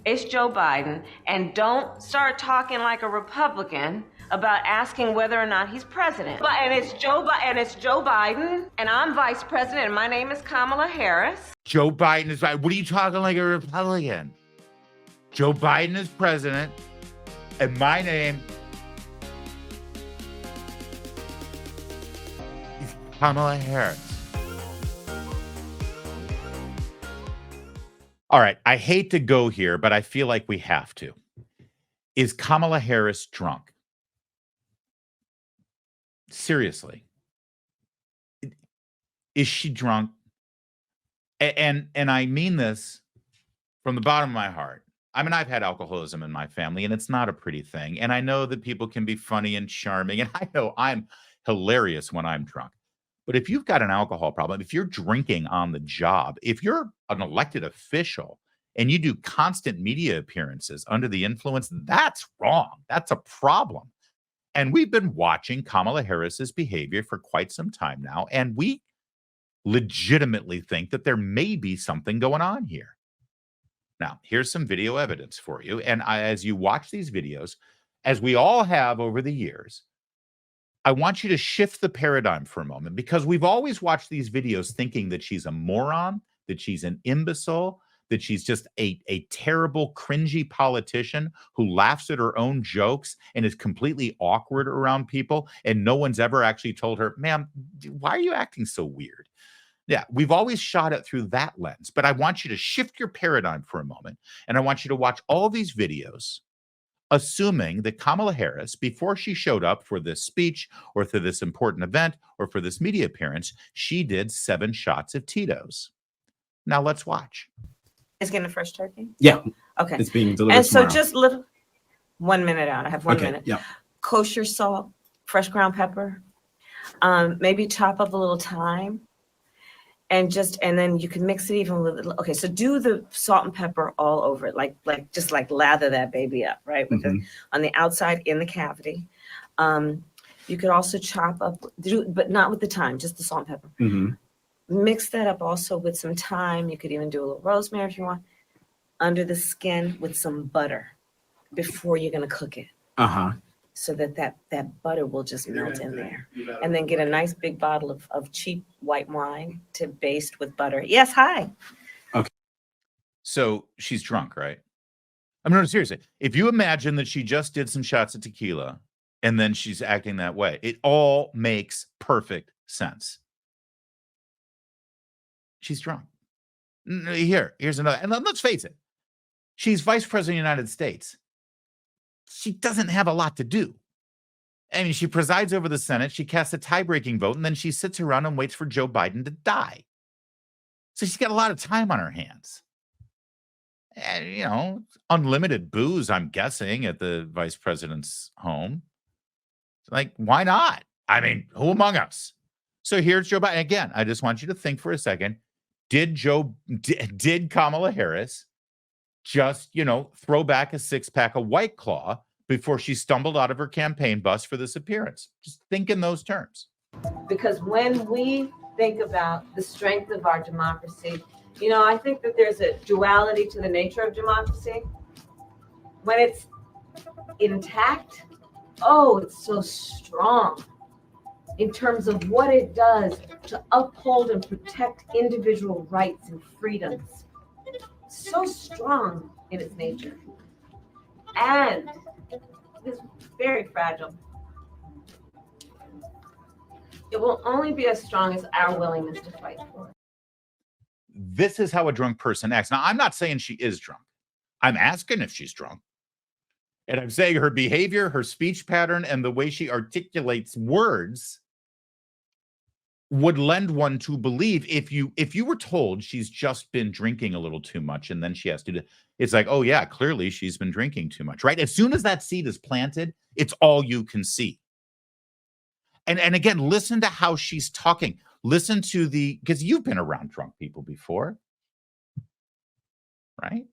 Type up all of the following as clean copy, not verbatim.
It's Joe Biden, and don't start talking like a Republican about asking whether or not he's president. And it's Joe Biden, and I'm vice president, and my name is Kamala Harris. Joe Biden is right. What are you talking like a Republican? Joe Biden is president, and my name is Kamala Harris. All right, I hate to go here, but I feel like we have to. Is Kamala Harris drunk? Seriously. Is she drunk? And I mean this from the bottom of my heart. I mean, I've had alcoholism in my family, and it's not a pretty thing. And I know that people can be funny and charming, and I know I'm hilarious when I'm drunk. But if you've got an alcohol problem, if you're drinking on the job, if you're an elected official and you do constant media appearances under the influence, that's wrong. That's a problem. And we've been watching Kamala Harris's behavior for quite some time now, and we legitimately think that there may be something going on here. Now, here's some video evidence for you. And as you watch these videos, as we all have over the years, I want you to shift the paradigm for a moment, because we've always watched these videos thinking that she's a moron, that she's an imbecile, that she's just a terrible, cringy politician who laughs at her own jokes and is completely awkward around people. And no one's ever actually told her, ma'am, why are you acting so weird? Yeah, we've always shot it through that lens. But I want you to shift your paradigm for a moment. And I want you to watch all these videos, assuming that Kamala Harris, before she showed up for this speech or for this important event or for this media appearance, she did 7 shots of Tito's. Now let's watch. Is getting a fresh turkey? Yeah. Okay. It's being delivered And so tomorrow. just little 1 minute out. I have 1 minute. Yeah. Kosher salt, fresh ground pepper, maybe chop up a little thyme. And then you can mix it even with, okay, so do the salt and pepper all over it, like just lather that baby up, right? With on the outside in the cavity. You could also chop up, but not with the thyme, just the salt and pepper. Mix that up also with some thyme. You could even do a little rosemary if you want, under the skin with some butter before you're going to cook it. So that butter will just melt in there. And then get a nice big bottle of cheap white wine to baste with butter. Yes, hi. Okay. So she's drunk, right? I mean, no, seriously. If you imagine that she just did some shots of tequila and then she's acting that way, it all makes perfect sense. She's drunk. Here's another. And let's face it. She's vice president of the United States. She doesn't have a lot to do. I mean, she presides over the Senate, she casts a tie-breaking vote, and then she sits around and waits for Joe Biden to die. So she's got a lot of time on her hands. And, unlimited booze, I'm guessing, at the vice president's home. Like, why not? I mean, who among us? So here's Joe Biden. Again, I just want you to think for a second. Did Kamala Harris just, throw back a 6-pack of White Claw before she stumbled out of her campaign bus for this appearance? Just think in those terms. Because when we think about the strength of our democracy, I think that there's a duality to the nature of democracy. When it's intact, it's so strong in terms of what it does to uphold and protect individual rights and freedoms. So strong in its nature. And it's very fragile. It will only be as strong as our willingness to fight for it. This is how a drunk person acts. Now, I'm not saying she is drunk. I'm asking if she's drunk. And I'm saying her behavior, her speech pattern, and the way she articulates words would lend one to believe, if you were told she's just been drinking a little too much and then she has to, it's like, oh yeah, clearly she's been drinking too much, right? As soon as that seed is planted, it's all you can see. And again, listen to how she's talking. Listen to because you've been around drunk people before, right?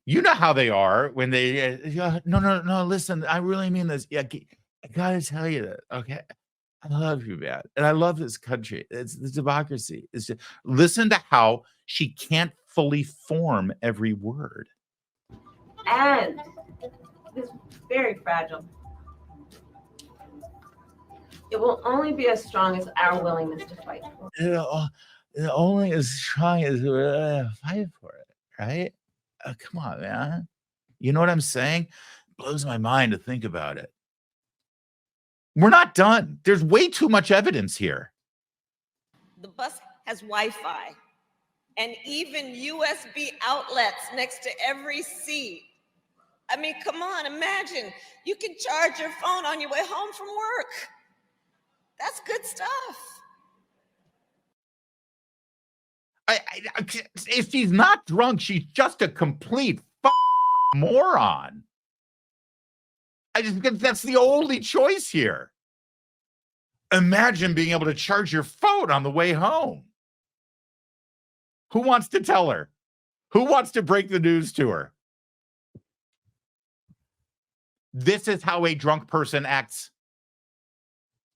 You know how they are when they, no, listen, I really mean this. Yeah, I gotta tell you that, okay? I love you, man. And I love this country. It's the democracy. Listen to how she can't fully form every word. And it is very fragile. It will only be as strong as our willingness to fight for it. Only as strong as we fight for it, right? Come on, man. You know what I'm saying? Blows my mind to think about it. We're not done. There's way too much evidence here. The bus has Wi-Fi and even USB outlets next to every seat. I mean, come on, imagine. You can charge your phone on your way home from work. That's good stuff. If she's not drunk, she's just a complete moron. I just think that's the only choice here. Imagine being able to charge your phone on the way home. Who wants to tell her? Who wants to break the news to her? This is how a drunk person acts.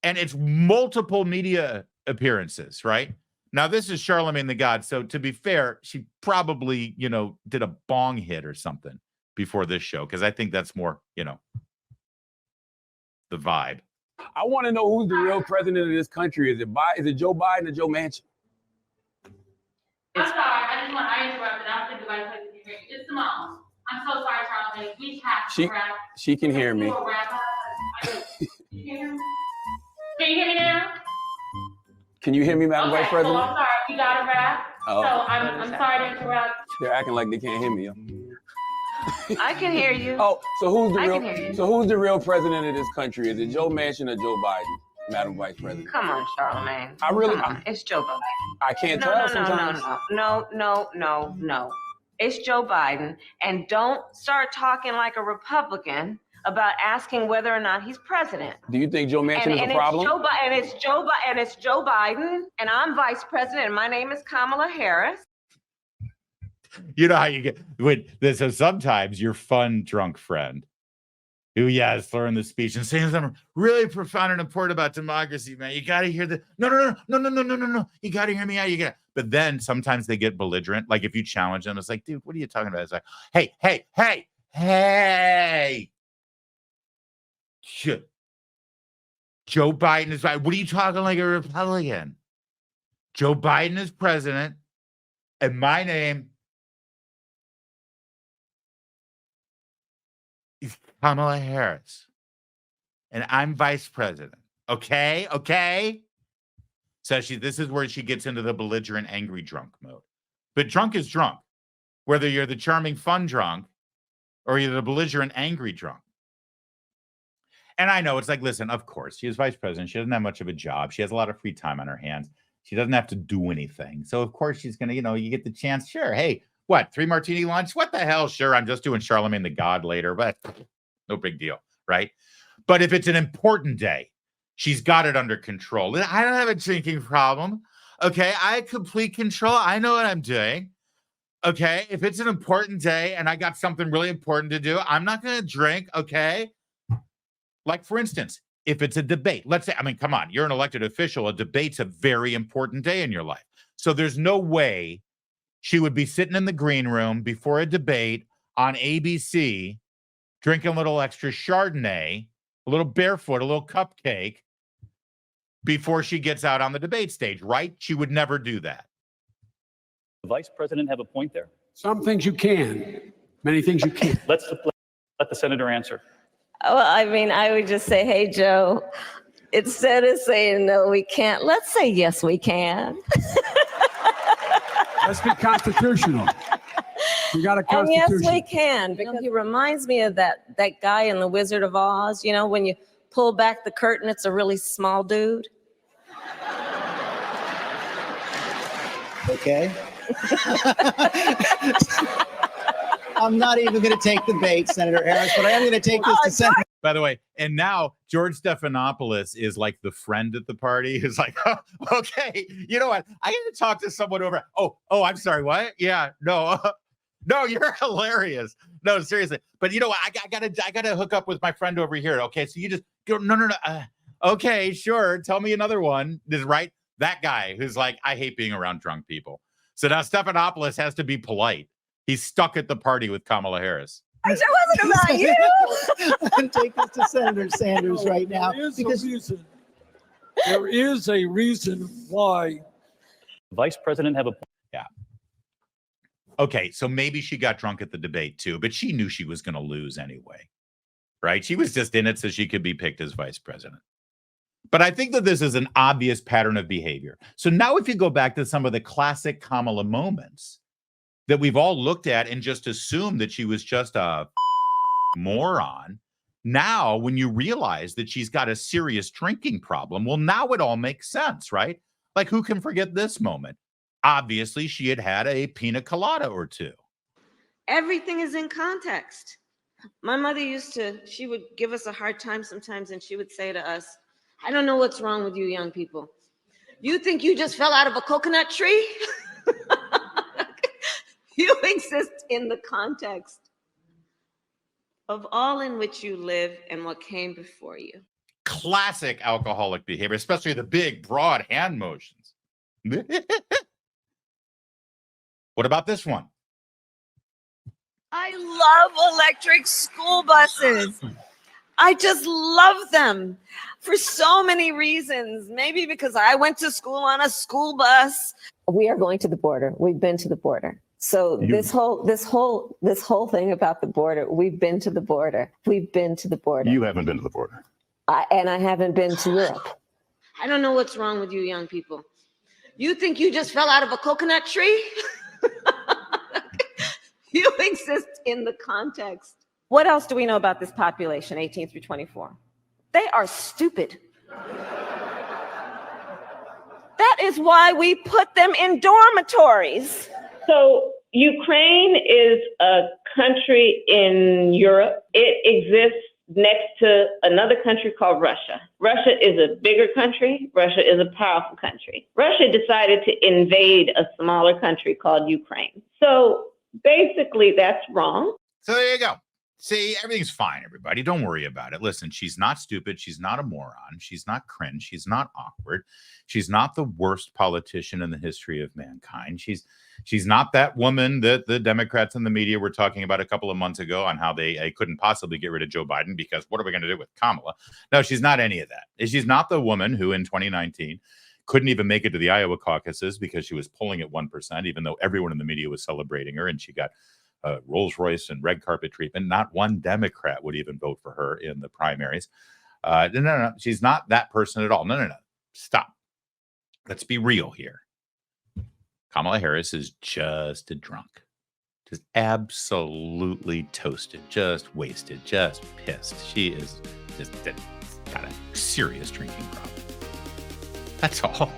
And it's multiple media appearances, right? Now, this is Charlemagne the God. So to be fair, she probably, did a bong hit or something before this show, because I think that's more, the vibe. I want to know who's the real president of this country. Is it Joe Biden or Joe Manchin? I'm sorry, I interrupted. I don't think the vice president can hear you. It's Simone. I'm so sorry, Charlemagne. We have to wrap. She can hear me. Can you hear me? Can you hear me now? Can you hear me, Madam Vice President? So I'm sorry, we got to wrap. Oh. So I'm sorry to interrupt. They're acting like they can't hear me. I can hear you. Oh, so who's I can hear you. the real president of this country? Is it Joe Manchin or Joe Biden, Madam Vice President? Come on, Charlemagne. It's Joe Biden. I can't tell sometimes. No. It's Joe Biden. And don't start talking like a Republican about asking whether or not he's president. Do you think Joe Manchin is a problem? It's Joe Biden, and I'm vice president, and my name is Kamala Harris. You know how you get when this. So sometimes your fun drunk friend, who is throwing the speech and saying something really profound and important about democracy, man. You got to hear the no. You got to hear me out. But then sometimes they get belligerent. Like if you challenge them, it's like, dude, what are you talking about? It's like, hey. Shit. Joe Biden is right. What are you talking like a Republican? Joe Biden is president, and my name is Kamala Harris, and I'm vice president. Okay. So this is where she gets into the belligerent, angry drunk mode. But drunk is drunk, whether you're the charming, fun drunk or you're the belligerent, angry drunk. And I know it's like, listen, of course, she is vice president. She doesn't have much of a job. She has a lot of free time on her hands. She doesn't have to do anything. So, of course, she's going to, you get the chance. Sure. Hey, what? 3 martini lunch? What the hell? Sure. I'm just doing Charlemagne the God later, but no big deal. Right. But if it's an important day, she's got it under control. I don't have a drinking problem. Okay. I have complete control. I know what I'm doing. Okay. If it's an important day and I got something really important to do, I'm not going to drink. Okay. Like, for instance, if it's a debate, let's say, come on, you're an elected official. A debate's a very important day in your life. So there's no way she would be sitting in the green room before a debate on ABC, drinking a little extra Chardonnay, a little barefoot, a little cupcake before she gets out on the debate stage, right? She would never do that. The vice president have a point there? Some things you can, many things you can't. Let the senator answer. Well, I would just say, hey, Joe, instead of saying no, we can't, let's say yes, we can. Let's be constitutional. We got a constitution. And yes, we can, because he reminds me of that guy in The Wizard of Oz. You know, when you pull back the curtain, it's a really small dude. Okay. I'm not even going to take the bait, Senator Harris, but I am going to take this to Senator. By the way, and now George Stephanopoulos is like the friend at the party who's like, oh, okay, you know what? I got to talk to someone over. Oh, I'm sorry. What? Yeah, no, you're hilarious. No, seriously. But you know what? I gotta hook up with my friend over here. Okay, so you just go. No. Okay, sure. Tell me another one. This is right. That guy who's like, I hate being around drunk people. So now Stephanopoulos has to be polite. He's stuck at the party with Kamala Harris. It wasn't about you. I'm going to take this to Senator Sanders right now because There is a reason why. The vice president have a point. Okay, so maybe she got drunk at the debate too, but she knew she was going to lose anyway, right? She was just in it so she could be picked as vice president. But I think that this is an obvious pattern of behavior. So now if you go back to some of the classic Kamala moments that we've all looked at and just assumed that she was just a moron, now when you realize that she's got a serious drinking problem, well, now it all makes sense, right? Like, who can forget this moment? Obviously, she had had a pina colada or two. Everything is in context. My mother she would give us a hard time sometimes, and she would say to us, I don't know what's wrong with you young people. You think you just fell out of a coconut tree? You exist in the context of all in which you live and what came before you. Classic alcoholic behavior, especially the big, broad hand motions. What about this one? I love electric school buses. I just love them for so many reasons. Maybe because I went to school on a school bus. We are going to the border. We've been to the border. So this whole thing about the border, we've been to the border. We've been to the border. You haven't been to the border. And I haven't been to Europe. I don't know what's wrong with you young people. You think you just fell out of a coconut tree? You exist in the context. What else do we know about this population, 18 through 24? They are stupid. That is why we put them in dormitories. So Ukraine is a country in Europe. It exists next to another country called Russia. Russia is a bigger country. Russia is a powerful country. Russia decided to invade a smaller country called Ukraine. So basically, that's wrong. So there you go. See, everything's fine, everybody. Don't worry about it. Listen, she's not stupid. She's not a moron. She's not cringe. She's not awkward. She's not the worst politician in the history of mankind. She's not that woman that the Democrats and the media were talking about a couple of months ago on how they couldn't possibly get rid of Joe Biden because what are we going to do with Kamala? No, she's not any of that. She's not the woman who in 2019 couldn't even make it to the Iowa caucuses because she was polling at 1%, even though everyone in the media was celebrating her and she got Rolls Royce and red carpet treatment. Not one Democrat would even vote for her in the primaries. No. She's not that person at all. No. Stop. Let's be real here. Kamala Harris is just a drunk. Just absolutely toasted. Just wasted. Just pissed. She is just got a serious drinking problem. That's all.